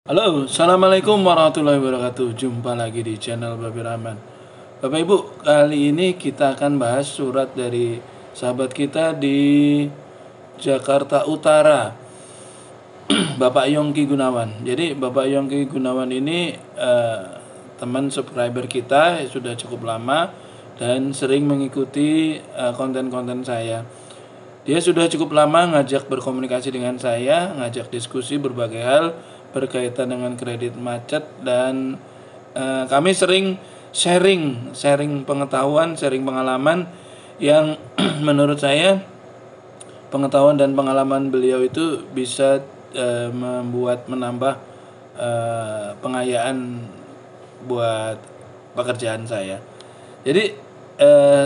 Halo, Assalamualaikum warahmatullahi wabarakatuh. Jumpa lagi di channel Babi Rahman. Bapak Ibu, kali ini kita akan bahas surat dari sahabat kita di Jakarta Utara, Bapak Yongki Gunawan. Jadi Bapak Yongki Gunawan ini teman subscriber kita sudah cukup lama dan sering mengikuti konten-konten saya. Dia sudah cukup lama ngajak berkomunikasi dengan saya, ngajak diskusi berbagai hal berkaitan dengan kredit macet, dan kami sering sharing pengetahuan, sharing pengalaman yang menurut saya pengetahuan dan pengalaman beliau itu bisa menambah pengayaan buat pekerjaan saya. Jadi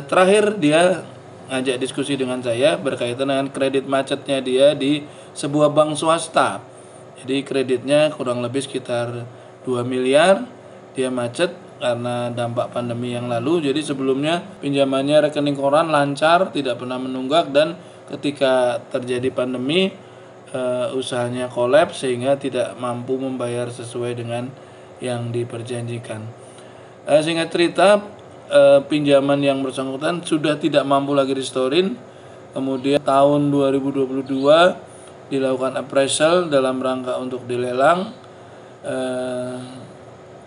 terakhir dia ngajak diskusi dengan saya berkaitan dengan kredit macetnya dia di sebuah bank swasta. Jadi kreditnya kurang lebih sekitar 2 miliar. Dia macet karena dampak pandemi yang lalu. Jadi sebelumnya pinjamannya rekening koran lancar, tidak pernah menunggak, dan ketika terjadi pandemi usahanya kolaps sehingga tidak mampu membayar sesuai dengan yang diperjanjikan. Singkat cerita, pinjaman yang bersangkutan sudah tidak mampu lagi restorin. Kemudian tahun 2022 dilakukan appraisal dalam rangka untuk dilelang.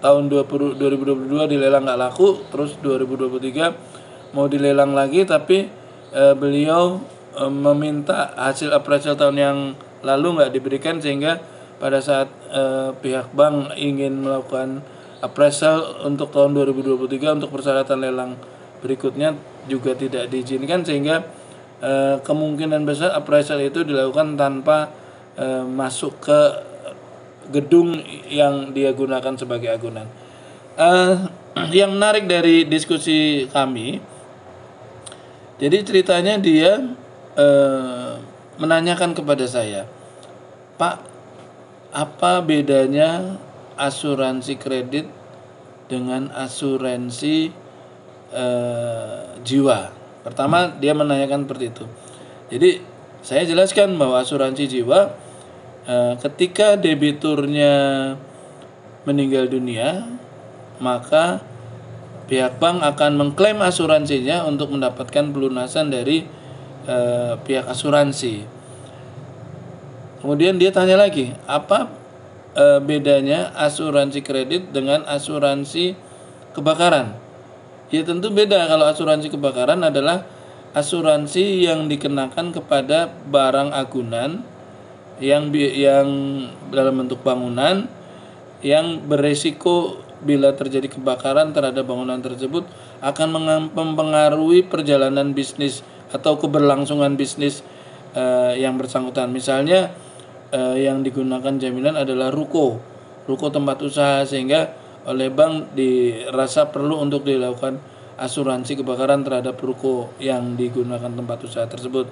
Tahun 2022 dilelang nggak laku, terus 2023 mau dilelang lagi, tapi beliau meminta hasil appraisal tahun yang lalu nggak diberikan, sehingga pada saat pihak bank ingin melakukan appraisal untuk tahun 2023 untuk persyaratan lelang berikutnya juga tidak diizinkan, sehingga kemungkinan besar appraisal itu dilakukan tanpa masuk ke gedung yang dia gunakan sebagai agunan. Yang menarik dari diskusi kami, jadi ceritanya dia menanyakan kepada saya, Pak, apa bedanya asuransi kredit dengan asuransi jiwa? Pertama dia menanyakan seperti itu. Jadi saya jelaskan bahwa asuransi jiwa ketika debiturnya meninggal dunia, maka pihak bank akan mengklaim asuransinya untuk mendapatkan pelunasan dari pihak asuransi. Kemudian dia tanya lagi, apa bedanya asuransi kredit dengan asuransi kebakaran? Ya tentu beda. Kalau asuransi kebakaran adalah asuransi yang dikenakan kepada barang agunan yang dalam bentuk bangunan yang beresiko bila terjadi kebakaran terhadap bangunan tersebut akan mempengaruhi perjalanan bisnis atau keberlangsungan bisnis yang bersangkutan. Misalnya yang digunakan jaminan adalah ruko tempat usaha, sehingga oleh bank dirasa perlu untuk dilakukan asuransi kebakaran terhadap ruko yang digunakan tempat usaha tersebut.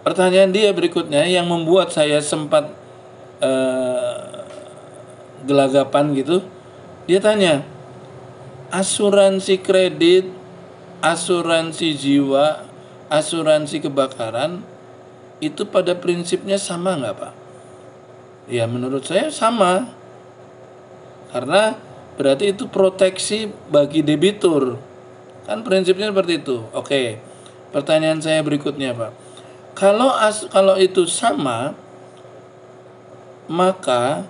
Pertanyaan dia berikutnya yang membuat saya sempat gelagapan gitu. Dia tanya, asuransi kredit, asuransi jiwa, asuransi kebakaran itu pada prinsipnya sama nggak, Pak? Ya menurut saya sama. Karena berarti itu proteksi bagi debitur. Kan prinsipnya seperti itu. Oke. Pertanyaan saya berikutnya, Pak. Kalau itu sama, maka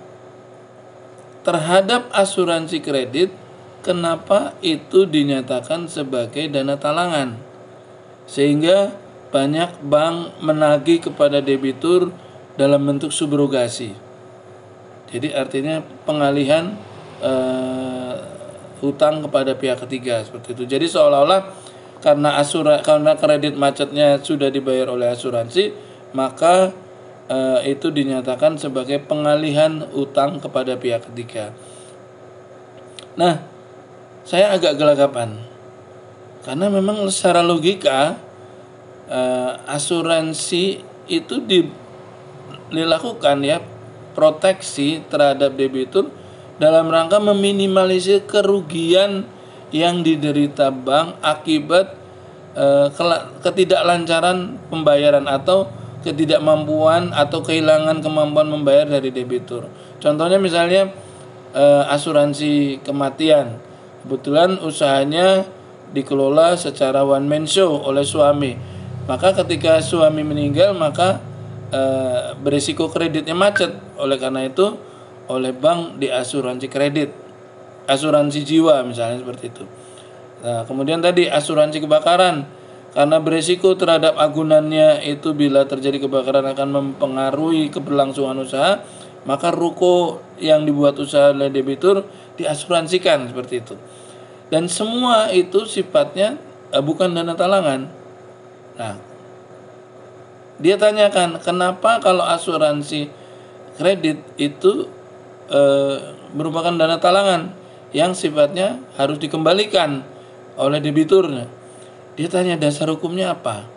terhadap asuransi kredit, kenapa itu dinyatakan sebagai dana talangan? Sehingga banyak bank menagih kepada debitur dalam bentuk subrogasi. Jadi artinya pengalihan hutang kepada pihak ketiga seperti itu. Jadi seolah-olah karena kredit macetnya sudah dibayar oleh asuransi, maka itu dinyatakan sebagai pengalihan utang kepada pihak ketiga. Nah, saya agak gelagapan karena memang secara logika asuransi itu dilakukan ya, proteksi terhadap debitur dalam rangka meminimalisir kerugian yang diderita bank akibat ketidaklancaran pembayaran atau ketidakmampuan atau kehilangan kemampuan membayar dari debitur. Contohnya misalnya asuransi kematian. Kebetulan usahanya dikelola secara one man show oleh suami. Maka ketika suami meninggal, maka berisiko kreditnya macet. Oleh karena itu oleh bank diasuransi kredit, asuransi jiwa misalnya seperti itu. Nah, kemudian tadi asuransi kebakaran, karena berisiko terhadap agunannya itu bila terjadi kebakaran akan mempengaruhi keberlangsungan usaha, maka ruko yang dibuat usaha oleh debitur diasuransikan seperti itu. Dan semua itu sifatnya bukan dana talangan. Nah, dia tanyakan kenapa kalau asuransi kredit itu merupakan dana talangan yang sifatnya harus dikembalikan oleh debiturnya. Dia tanya dasar hukumnya apa.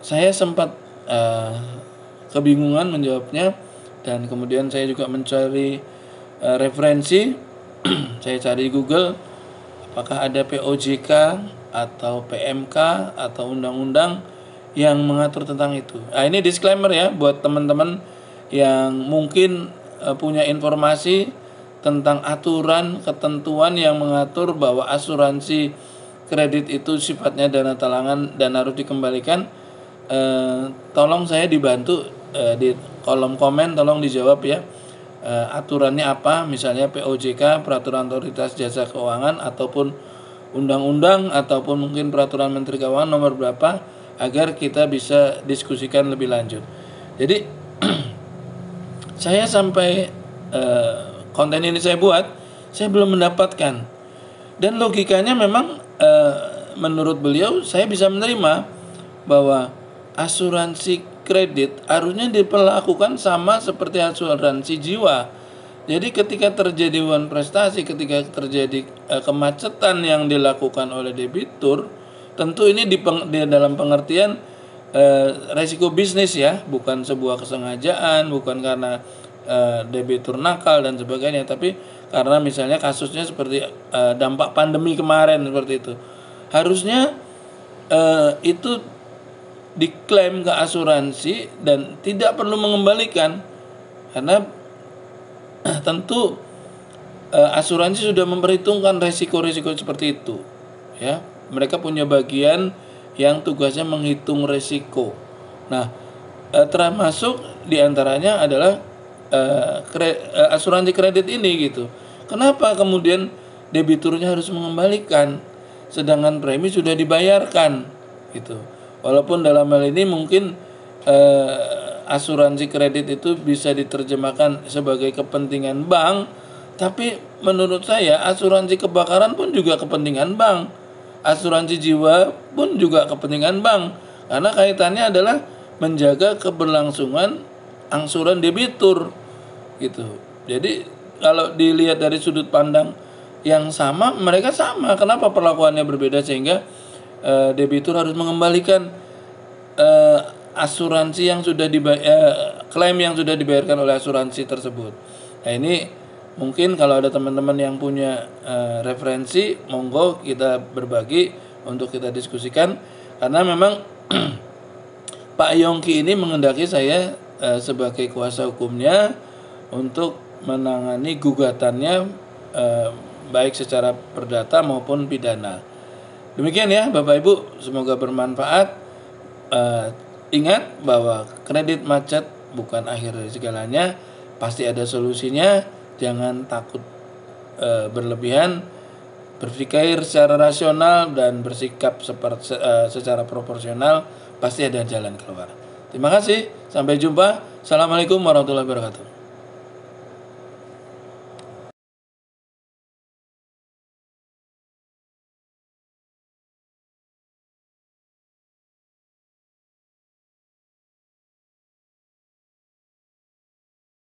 Saya sempat kebingungan menjawabnya, dan kemudian saya juga mencari referensi. Saya cari di Google apakah ada POJK atau PMK atau undang-undang yang mengatur tentang itu. Nah, ini disclaimer ya buat teman-teman yang mungkin punya informasi tentang aturan ketentuan yang mengatur bahwa asuransi kredit itu sifatnya dana talangan dan harus dikembalikan. Tolong saya dibantu di kolom komen, tolong dijawab ya. Aturannya apa, misalnya POJK, Peraturan Otoritas Jasa Keuangan, ataupun undang-undang, ataupun mungkin Peraturan Menteri Keuangan nomor berapa, agar kita bisa diskusikan lebih lanjut. Jadi saya sampai konten ini saya buat, saya belum mendapatkan. Dan logikanya memang menurut beliau saya bisa menerima bahwa asuransi kredit harusnya diperlakukan sama seperti asuransi jiwa. Jadi ketika terjadi wan prestasi, ketika terjadi kemacetan yang dilakukan oleh debitur, tentu ini di dalam pengertian resiko bisnis ya, bukan sebuah kesengajaan, bukan karena debitur nakal dan sebagainya, tapi karena misalnya kasusnya seperti dampak pandemi kemarin seperti itu. Harusnya itu diklaim ke asuransi dan tidak perlu mengembalikan, karena tentu asuransi sudah memperhitungkan resiko-resiko seperti itu ya. Mereka punya bagian yang tugasnya menghitung resiko. Nah, termasuk diantaranya adalah asuransi kredit ini gitu. Kenapa kemudian debiturnya harus mengembalikan sedangkan premi sudah dibayarkan gitu. Walaupun dalam hal ini mungkin asuransi kredit itu bisa diterjemahkan sebagai kepentingan bank, tapi menurut saya asuransi kebakaran pun juga kepentingan bank, asuransi jiwa pun juga kepentingan bank, karena kaitannya adalah menjaga keberlangsungan angsuran debitur gitu. Jadi kalau dilihat dari sudut pandang yang sama, mereka sama. Kenapa perlakuannya berbeda sehingga debitur harus mengembalikan asuransi yang sudah klaim yang sudah dibayarkan oleh asuransi tersebut. Nah, ini mungkin kalau ada teman-teman yang punya referensi, monggo kita berbagi untuk kita diskusikan, karena memang Pak Yongki ini mengendaki saya sebagai kuasa hukumnya untuk menangani gugatannya baik secara perdata maupun pidana. Demikian ya Bapak Ibu, semoga bermanfaat. Ingat bahwa kredit macet bukan akhir dari segalanya, pasti ada solusinya. Jangan takut berlebihan, berpikir secara rasional dan bersikap secara proporsional, pasti ada jalan keluar. Terima kasih, sampai jumpa. Assalamualaikum warahmatullahi wabarakatuh.